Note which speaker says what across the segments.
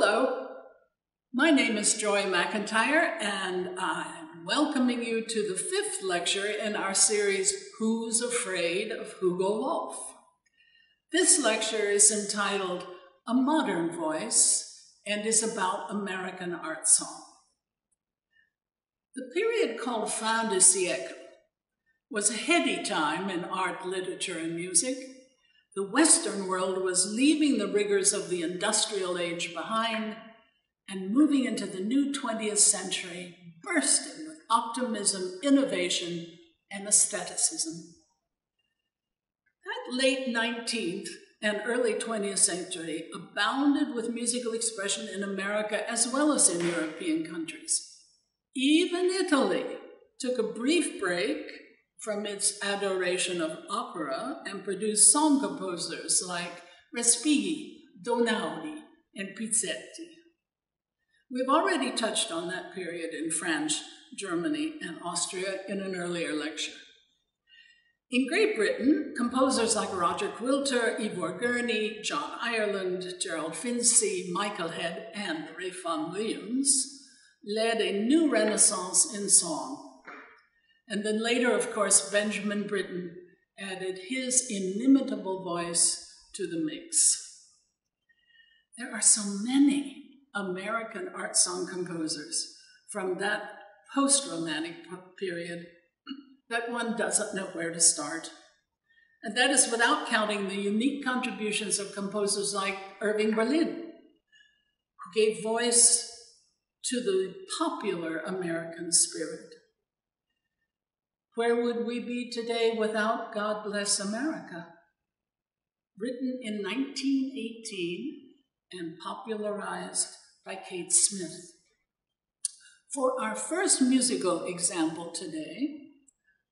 Speaker 1: Hello, my name is Joy McIntyre, and I'm welcoming you to the 5th lecture in our series, Who's Afraid of Hugo Wolf? This lecture is entitled A Modern Voice and is about American art song. The period called fin de siècle was a heady time in art, literature, and music. The Western world was leaving the rigors of the industrial age behind and moving into the new 20th century, bursting with optimism, innovation, and aestheticism. That late 19th and early 20th century abounded with musical expression in America as well as in European countries. Even Italy took a brief break from its adoration of opera and produced song composers like Respighi, Donaudi, and Pizzetti. We've already touched on that period in France, Germany, and Austria in an earlier lecture. In Great Britain, composers like Roger Quilter, Ivor Gurney, John Ireland, Gerald Finzi, Michael Head, and Ray Vaughan Williams led a new renaissance in song. And then later, of course, Benjamin Britten added his inimitable voice to the mix. There are so many American art song composers from that post-Romantic period that one doesn't know where to start. And that is without counting the unique contributions of composers like Irving Berlin, who gave voice to the popular American spirit. Where would we be today without God Bless America? Written in 1918 and popularized by Kate Smith. For our first musical example today,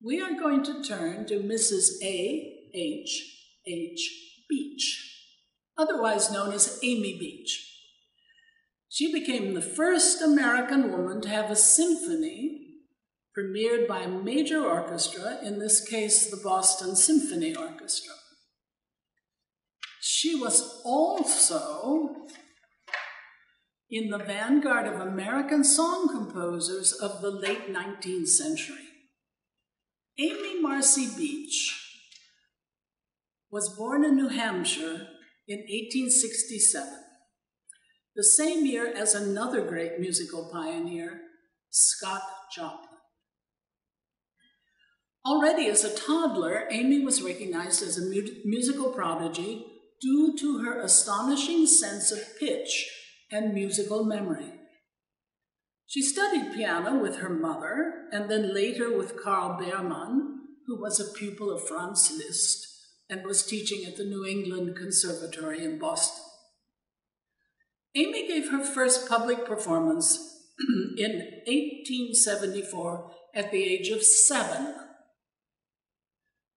Speaker 1: we are going to turn to Mrs. A.H.H. Beach, otherwise known as Amy Beach. She became the first American woman to have a symphony premiered by a major orchestra, in this case, the Boston Symphony Orchestra. She was also in the vanguard of American song composers of the late 19th century. Amy Marcy Beach was born in New Hampshire in 1867, the same year as another great musical pioneer, Scott Joplin. Already as a toddler, Amy was recognized as a musical prodigy due to her astonishing sense of pitch and musical memory. She studied piano with her mother, and then later with Karl Beermann, who was a pupil of Franz Liszt and was teaching at the New England Conservatory in Boston. Amy gave her first public performance in 1874 at the age of 7,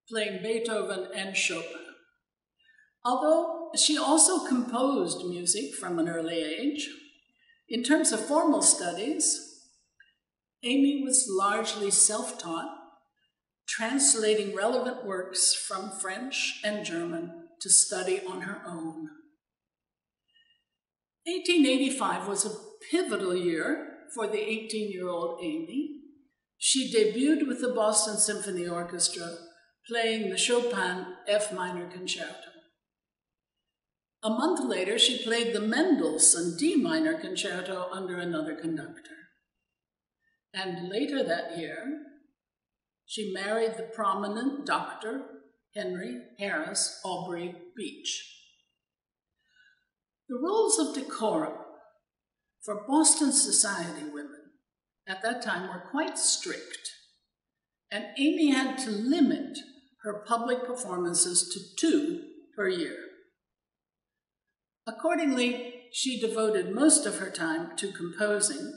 Speaker 1: playing Beethoven and Chopin. Although she also composed music from an early age, in terms of formal studies, Amy was largely self-taught, translating relevant works from French and German to study on her own. 1885 was a pivotal year for the 18-year-old Amy. She debuted with the Boston Symphony Orchestra, playing the Chopin F minor concerto. A month later, she played the Mendelssohn D minor concerto under another conductor. And later that year, she married the prominent Dr. Henry Harris Aubrey Beach. The rules of decorum for Boston society women at that time were quite strict, and Amy had to limit her public performances to 2 per year. Accordingly, she devoted most of her time to composing,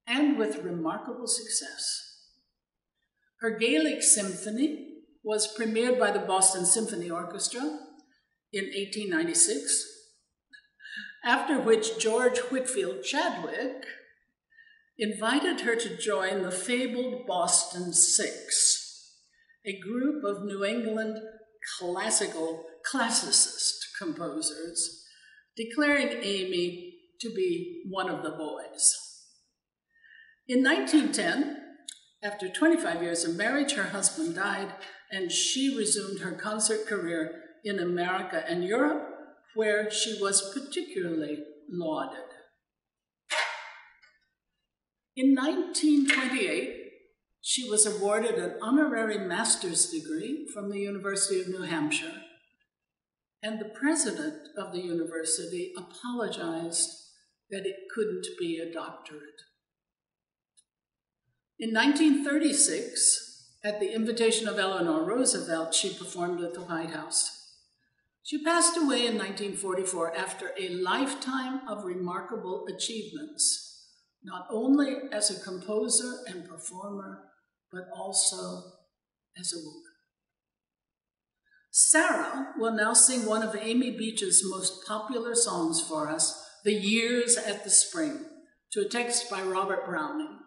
Speaker 1: and with remarkable success. Her Gaelic symphony was premiered by the Boston Symphony Orchestra in 1896, after which George Whitfield Chadwick invited her to join the fabled Boston Six, a group of New England classicist composers, declaring Amy to be one of the boys. In 1910, after 25 years of marriage, her husband died, and she resumed her concert career in America and Europe, where she was particularly lauded. In 1928, she was awarded an honorary master's degree from the University of New Hampshire, and the president of the university apologized that it couldn't be a doctorate. In 1936, at the invitation of Eleanor Roosevelt, she performed at the White House. She passed away in 1944 after a lifetime of remarkable achievements, not only as a composer and performer, but also as a woman. Sarah will now sing one of Amy Beach's most popular songs for us, The Years at the Spring, to a text by Robert Browning.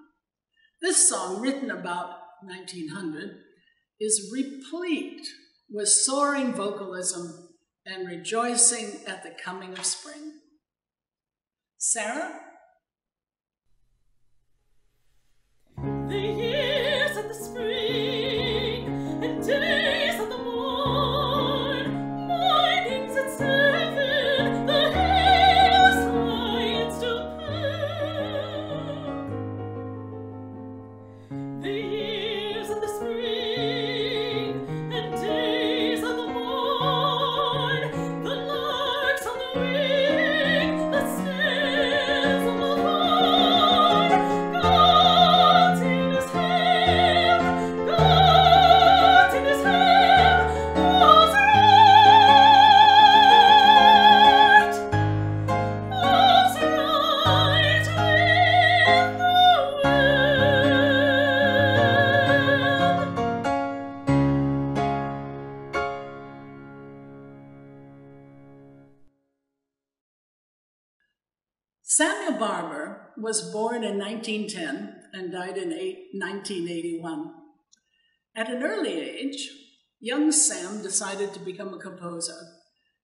Speaker 1: This song, written about 1900, is replete with soaring vocalism and rejoicing at the coming of spring. Sarah?
Speaker 2: The years of the spring and days of the morn, mornings at 7, the hills high and still pale. The years of the spring and days of the morn, the larks on the wing, the snails on the lawn, God in his hand, God in his hand, all's right with the
Speaker 1: Samuel Barber was born in 1910 and died in 1981. At an early age, young Sam decided to become a composer,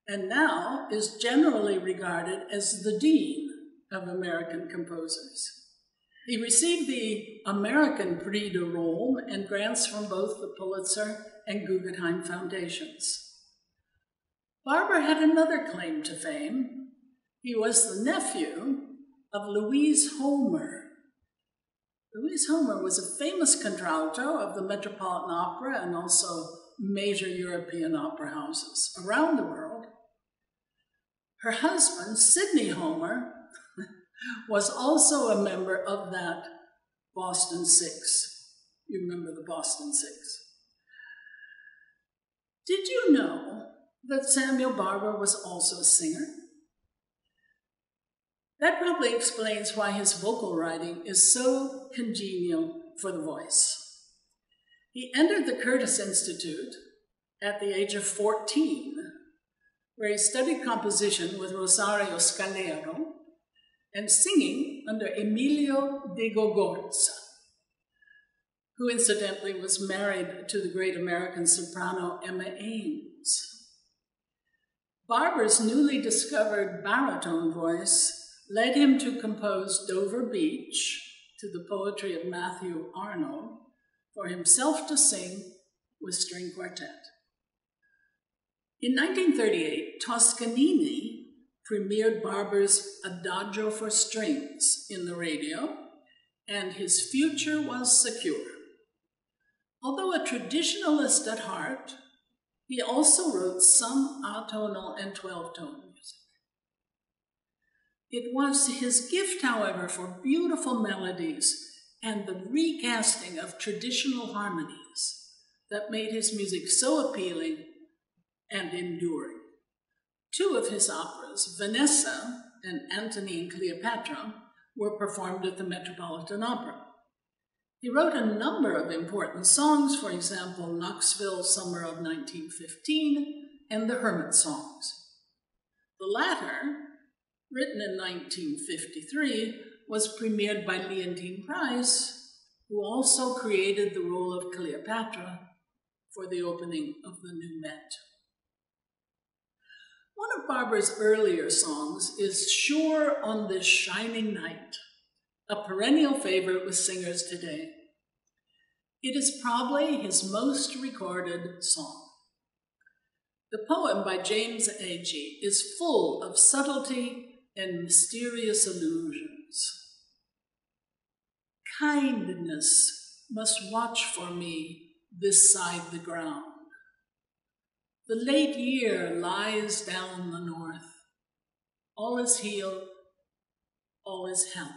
Speaker 1: and now is generally regarded as the dean of American composers. He received the American Prix de Rome and grants from both the Pulitzer and Guggenheim foundations. Barber had another claim to fame. He was the nephew of Louise Homer. Louise Homer was a famous contralto of the Metropolitan Opera and also major European opera houses around the world. Her husband, Sidney Homer, was also a member of that Boston Six. You remember the Boston Six. Did you know that Samuel Barber was also a singer? That probably explains why his vocal writing is so congenial for the voice. He entered the Curtis Institute at the age of 14, where he studied composition with Rosario Scalero and singing under Emilio de Gogorza, who incidentally was married to the great American soprano Emma Ames. Barber's newly discovered baritone voice led him to compose Dover Beach to the poetry of Matthew Arnold for himself to sing with string quartet. In 1938, Toscanini premiered Barber's Adagio for Strings in the radio, and his future was secure. Although a traditionalist at heart, he also wrote some atonal and 12-tone music. It was his gift, however, for beautiful melodies and the recasting of traditional harmonies that made his music so appealing and enduring. Two of his operas, Vanessa and Antony and Cleopatra, were performed at the Metropolitan Opera. He wrote a number of important songs, for example, Knoxville, Summer of 1915, and the Hermit Songs. The latter, written in 1953, was premiered by Leontine Price, who also created the role of Cleopatra for the opening of the new Met. One of Barber's earlier songs is Sure on This Shining Night, a perennial favorite with singers today. It is probably his most recorded song. The poem by James Heggie is full of subtlety and mysterious allusions. Kindness must watch for me this side the ground. The late year lies down the north. All is healed, all is health.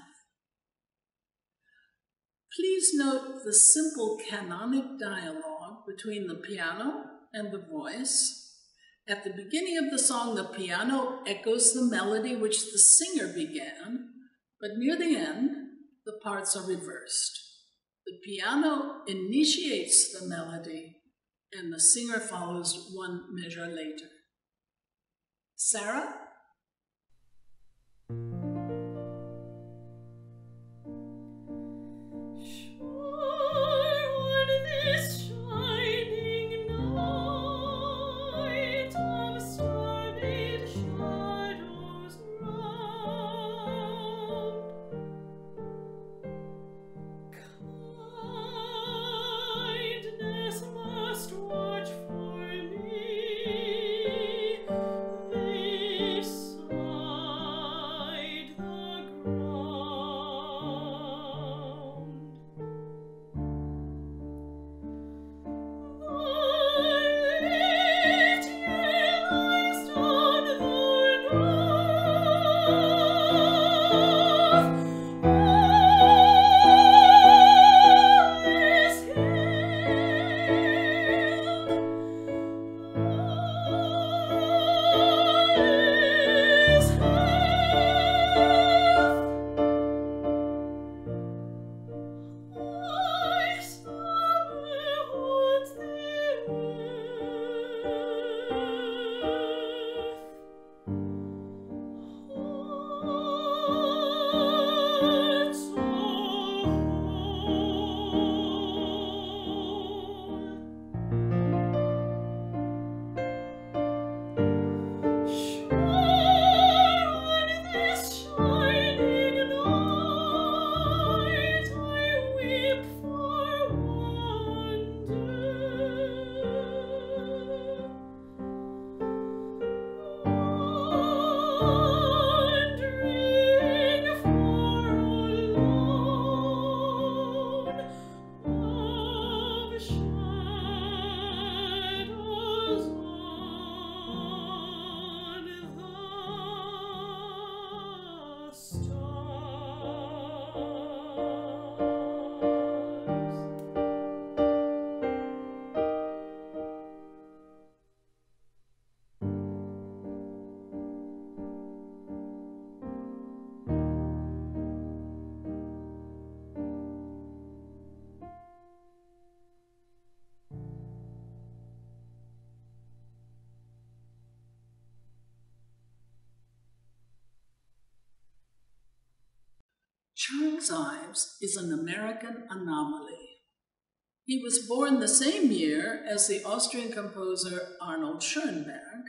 Speaker 1: Please note the simple canonic dialogue between the piano and the voice. At the beginning of the song, the piano echoes the melody which the singer began, but near the end, the parts are reversed. The piano initiates the melody, and the singer follows one measure later. Sarah? Charles Ives is an American anomaly. He was born the same year as the Austrian composer Arnold Schoenberg,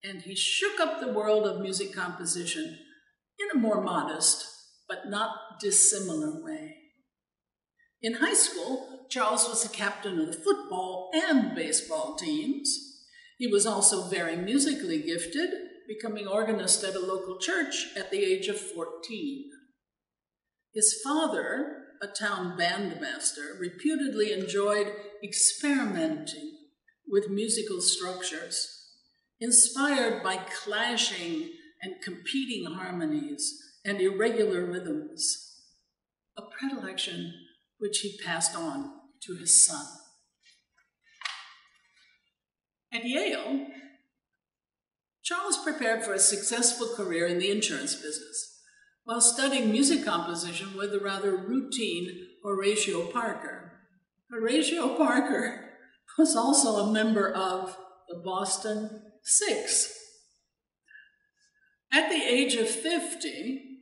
Speaker 1: and he shook up the world of music composition in a more modest but not dissimilar way. In high school, Charles was the captain of the football and baseball teams. He was also very musically gifted, becoming organist at a local church at the age of 14. His father, a town bandmaster, reputedly enjoyed experimenting with musical structures, inspired by clashing and competing harmonies and irregular rhythms, a predilection which he passed on to his son. At Yale, Charles prepared for a successful career in the insurance business, while studying music composition with the rather routine Horatio Parker. Horatio Parker was also a member of the Boston Six. At the age of 50,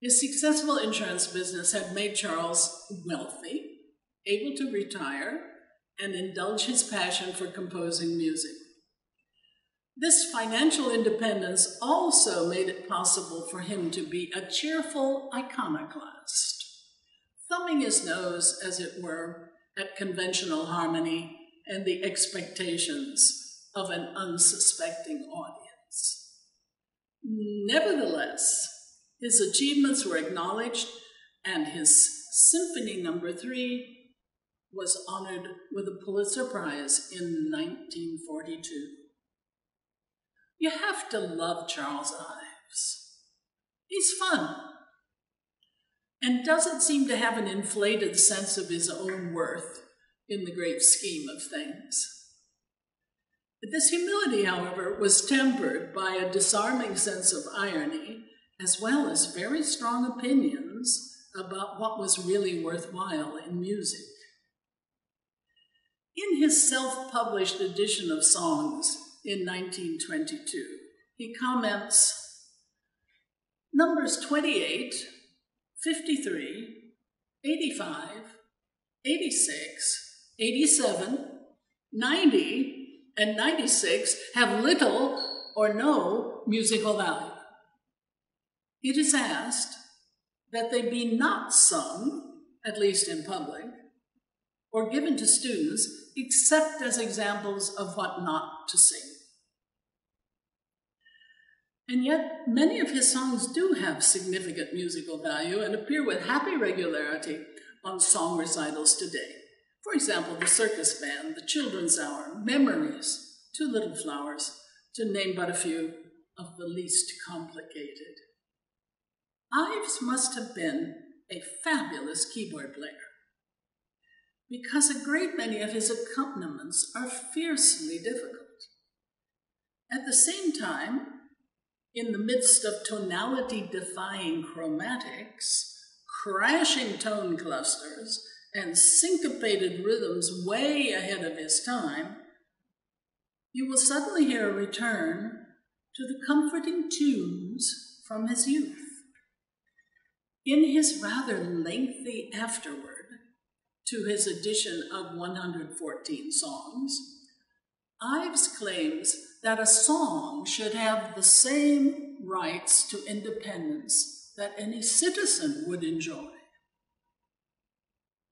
Speaker 1: his successful insurance business had made Charles wealthy, able to retire, and indulge his passion for composing music. This financial independence also made it possible for him to be a cheerful iconoclast, thumbing his nose, as it were, at conventional harmony and the expectations of an unsuspecting audience. Nevertheless, his achievements were acknowledged, and his Symphony No. 3 was honored with a Pulitzer Prize in 1942. You have to love Charles Ives. He's fun and doesn't seem to have an inflated sense of his own worth in the great scheme of things. This humility, however, was tempered by a disarming sense of irony, as well as very strong opinions about what was really worthwhile in music. In his self-published edition of Songs in 1922, he comments, numbers 28, 53, 85, 86, 87, 90, and 96 have little or no musical value. It is asked that they be not sung, at least in public, or given to students, except as examples of what not to sing. And yet, many of his songs do have significant musical value and appear with happy regularity on song recitals today. For example, The Circus Band, The Children's Hour, Memories, Two Little Flowers, to name but a few of the least complicated. Ives must have been a fabulous keyboard player, because a great many of his accompaniments are fiercely difficult. At the same time, in the midst of tonality-defying chromatics, crashing tone clusters, and syncopated rhythms way ahead of his time, you will suddenly hear a return to the comforting tunes from his youth. In his rather lengthy afterword to his edition of 114 songs, Ives claims that a song should have the same rights to independence that any citizen would enjoy.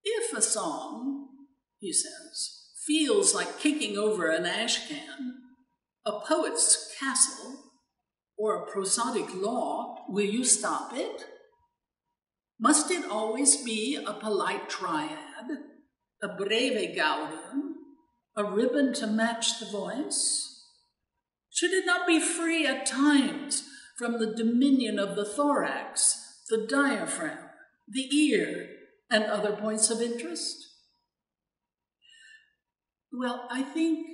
Speaker 1: If a song, he says, feels like kicking over an ash can, a poet's castle, or a prosodic law, will you stop it? Must it always be a polite triad, a breve gaudium, a ribbon to match the voice? Should it not be free at times from the dominion of the thorax, the diaphragm, the ear, and other points of interest? Well, I think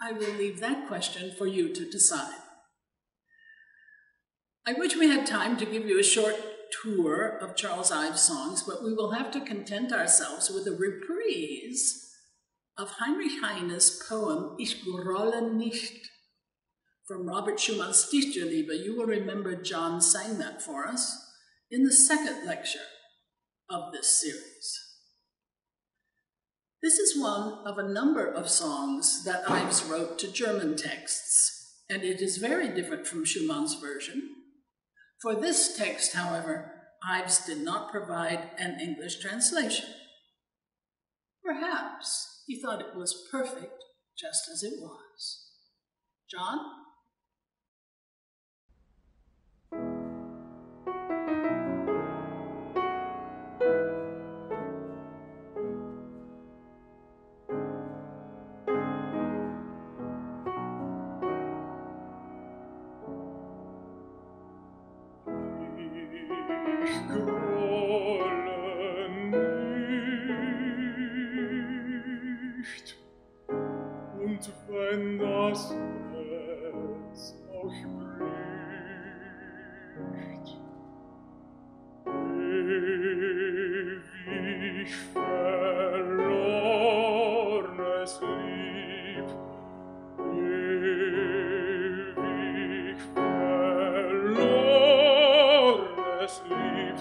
Speaker 1: I will leave that question for you to decide. I wish we had time to give you a short tour of Charles Ives' songs, but we will have to content ourselves with a reprise of Heinrich Heine's poem Ich Grolle Nicht from Robert Schumann's Dichterliebe. You will remember John sang that for us in the second lecture of this series. This is one of a number of songs that Ives wrote to German texts, and it is very different from Schumann's version. For this text, however, Ives did not provide an English translation. Perhaps he thought it was perfect just as it was. John?
Speaker 2: Wenn das Herz auch bricht, ewig verlornes Lieb, ewig verlornes Lieb,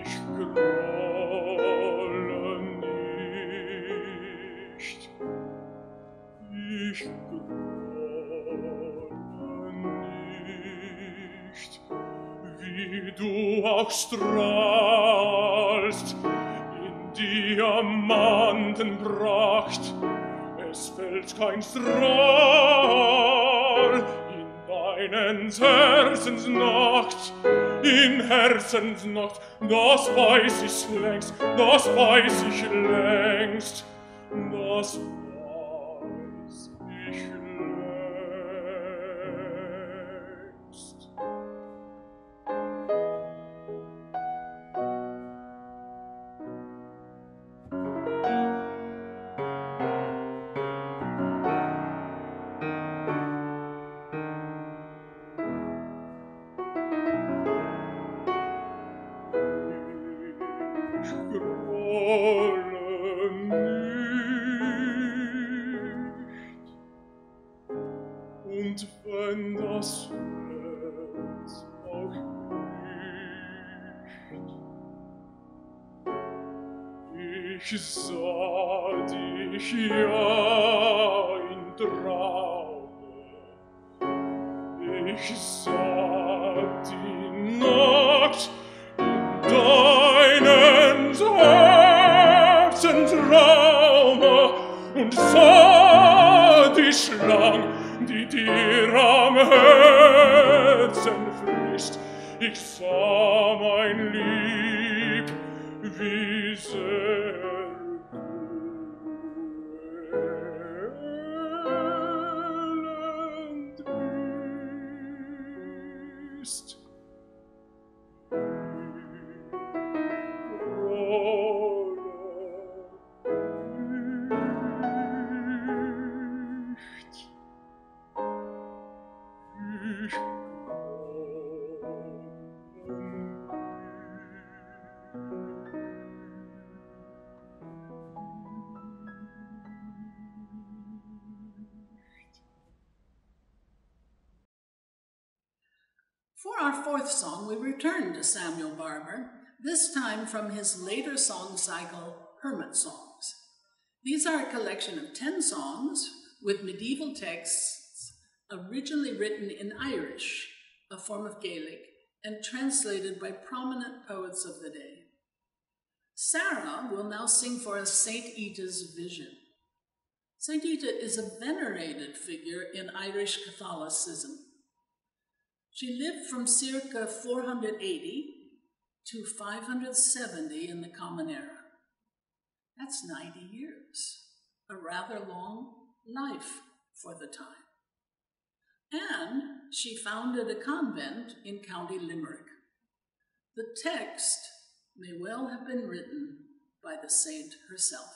Speaker 2: ich grolle nicht. Ich grolle
Speaker 3: auch strahlst in Diamantenpracht. Es fällt kein Strahl in deinen Herzensnacht, in Herzensnacht, das weiß ich längst, das weiß ich längst, das weiß ich längst. Und wenn das Herz auch nicht, ich sah dich ja in Traume, ich sah die Nacht in deinen Herzentraume und sah die Schlang, die dir am Herzen frisst. Ich sah, mein Lieb, wie sehr du elend bist.
Speaker 1: For our fourth song, we return to Samuel Barber, this time from his later song cycle, Hermit Songs. These are a collection of 10 songs with medieval texts originally written in Irish, a form of Gaelic, and translated by prominent poets of the day. Sarah will now sing for us St. Ita's Vision. St. Ita is a venerated figure in Irish Catholicism. She lived from circa 480 to 570 in the Common Era. That's 90 years, a rather long life for the time. And she founded a convent in County Limerick. The text may well have been written by the saint herself.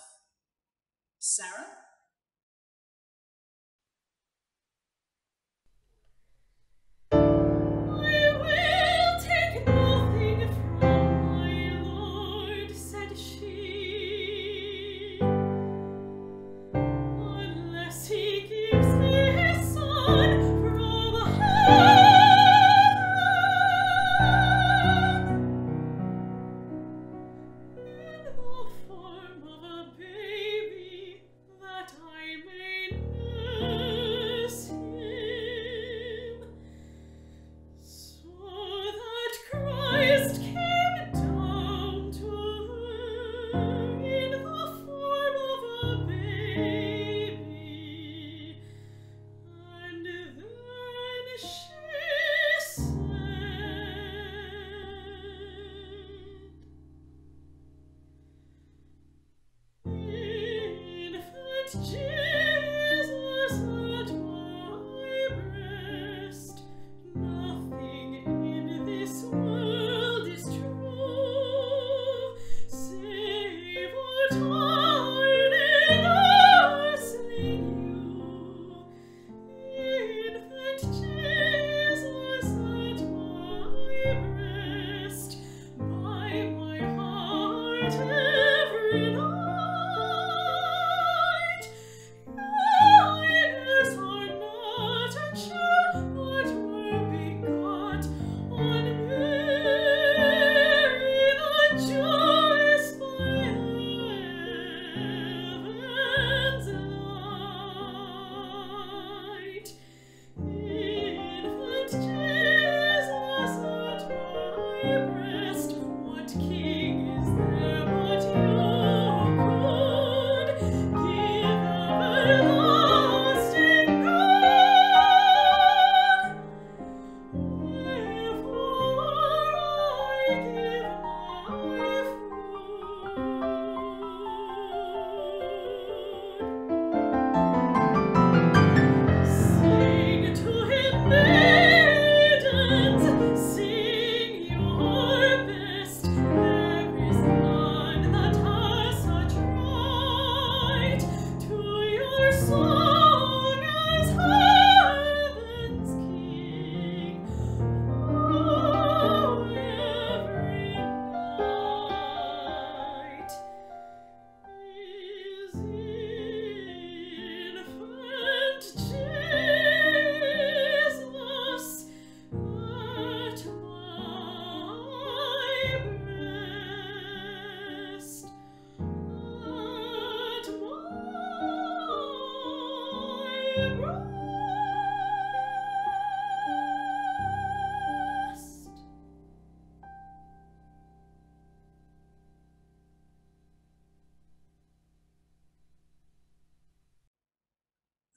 Speaker 1: Sarah?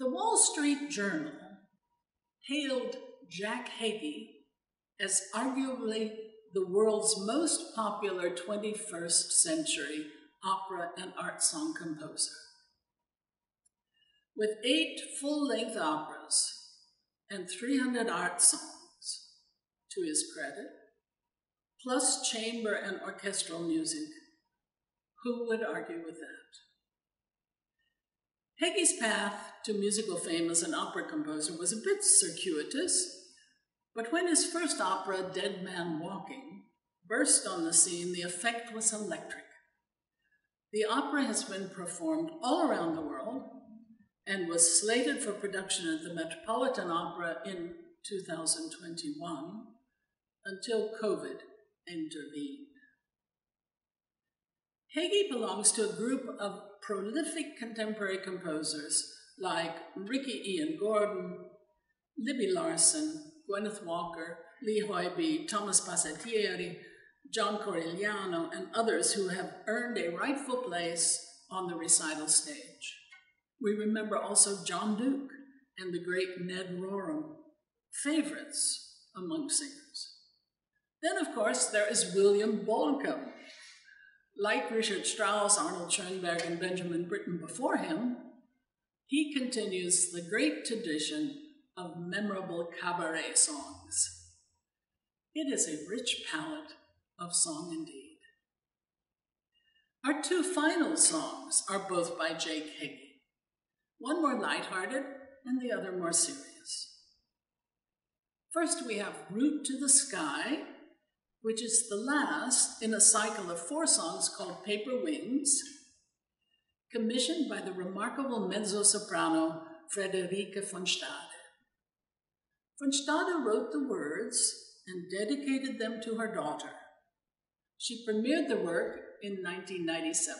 Speaker 1: The Wall Street Journal hailed Jack Heggie as arguably the world's most popular 21st century opera and art song composer. With 8 full-length operas and 300 art songs to his credit, plus chamber and orchestral music, who would argue with that? Heggie's path to musical fame as an opera composer was a bit circuitous, but when his first opera, Dead Man Walking, burst on the scene, the effect was electric. The opera has been performed all around the world and was slated for production at the Metropolitan Opera in 2021 until COVID intervened. Heggie belongs to a group of prolific contemporary composers like Ricky Ian Gordon, Libby Larson, Gwyneth Walker, Lee Hoybe, Thomas Passettieri, John Corigliano, and others who have earned a rightful place on the recital stage. We remember also John Duke and the great Ned Rorem, favorites among singers. Then, of course, there is William Bolcom. Like Richard Strauss, Arnold Schoenberg, and Benjamin Britten before him, he continues the great tradition of memorable cabaret songs. It is a rich palette of song indeed. Our 2 final songs are both by Jake Heggie, one more lighthearted and the other more serious. First, we have Route to the Sky, which is the last in a cycle of 4 songs called Paper Wings, commissioned by the remarkable mezzo-soprano Friederike von Stade. Von Stade wrote the words and dedicated them to her daughter. She premiered the work in 1997.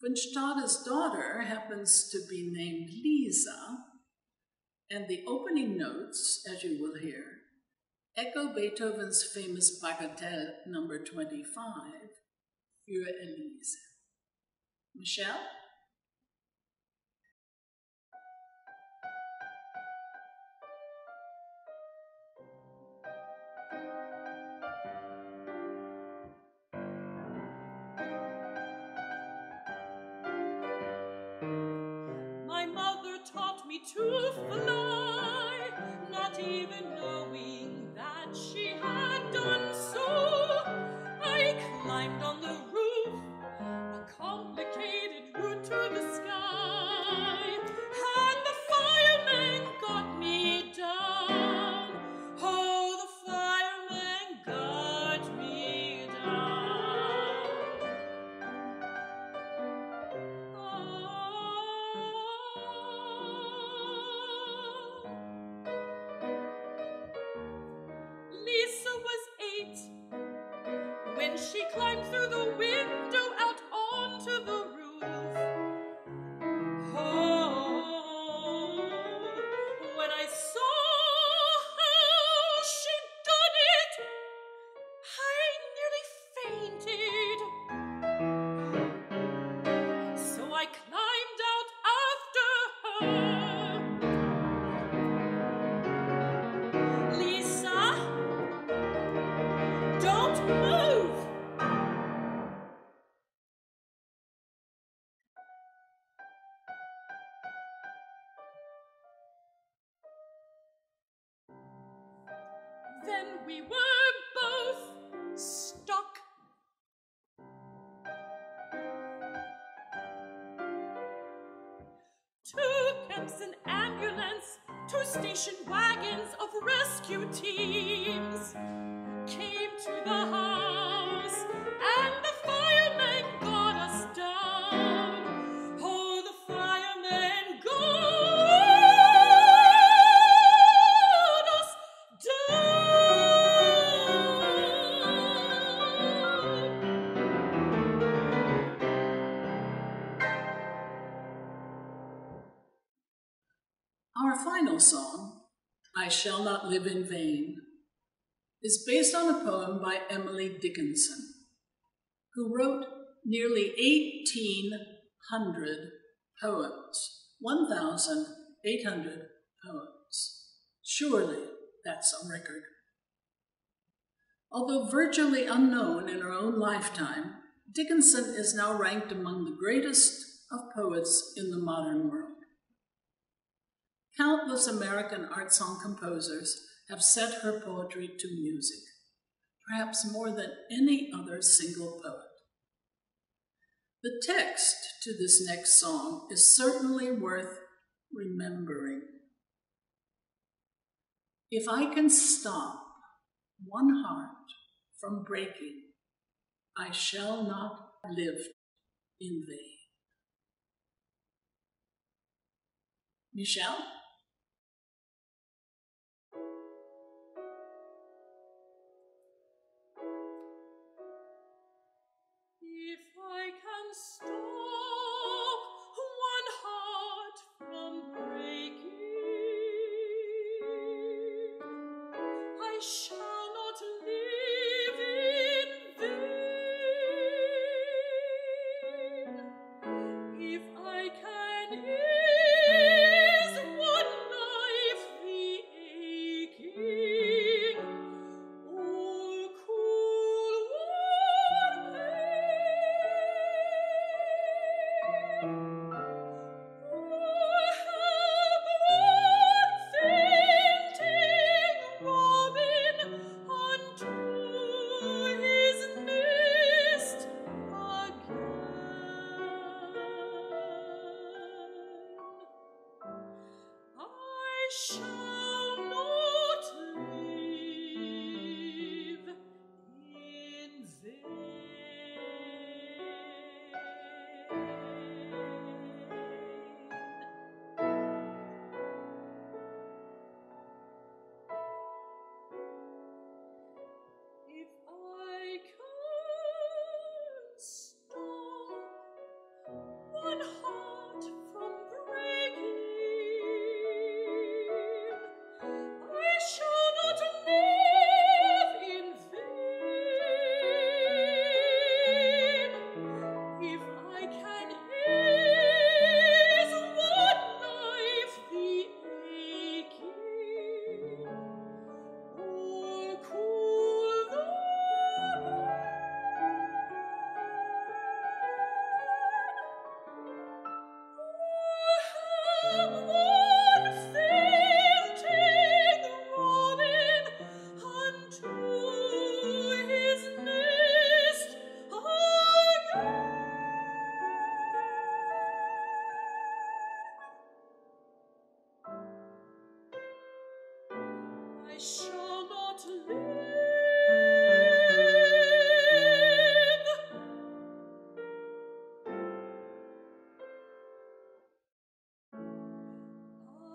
Speaker 1: Von Stade's daughter happens to be named Lisa, and the opening notes, as you will hear, echo Beethoven's famous Bagatelle number 25, Für Elise. Michelle?
Speaker 2: My mother taught me to fly, not even knowing that she had done so. I climbed on the roof, a complicated route to the sky, and the fireman got me down. Oh, the fireman got me down. Lisa was 8 when she climbed through the window out onto the roof. Oh, when I saw how she done it, I nearly fainted. So I climbed out after her. Lisa, don't move! Then we were both stuck. Two cabs, an ambulance, 2 station wagons of rescue teams came to the house, and the firemen got us down. Oh, the firemen got us down.
Speaker 1: Our final song, I Shall Not Live in Vain, is based on a poem by Emily Dickinson, who wrote nearly 1,800 poems 1,800 poems. Surely that's a record. Although virtually unknown in her own lifetime, Dickinson is now ranked among the greatest of poets in the modern world. Countless American art song composers have set her poetry to music, perhaps more than any other single poet. The text to this next song is certainly worth remembering. If I can stop one heart from breaking, I shall not live in vain. Michelle?
Speaker 2: If I can stop one heart from breaking, I shall not live in vain. If I can ease one life the aching, or cool one pain, or help one fainting robin unto his nest again, I shall not live in vain. If I can stop one heart from breaking, I shall not live in vain. If I can ease one life the aching, or cool the have one fainting robin unto his nest again, I shall not live.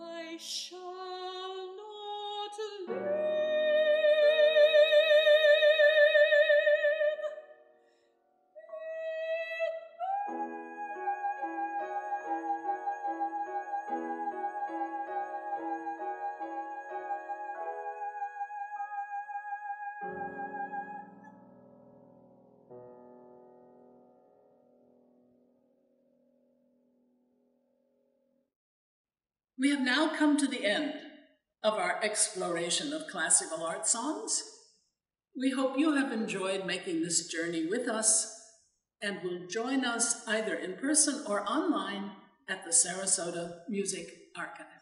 Speaker 2: I shall not live.
Speaker 1: We have now come to the end of our exploration of classical art songs. We hope you have enjoyed making this journey with us and will join us either in person or online at the Sarasota Music Archive.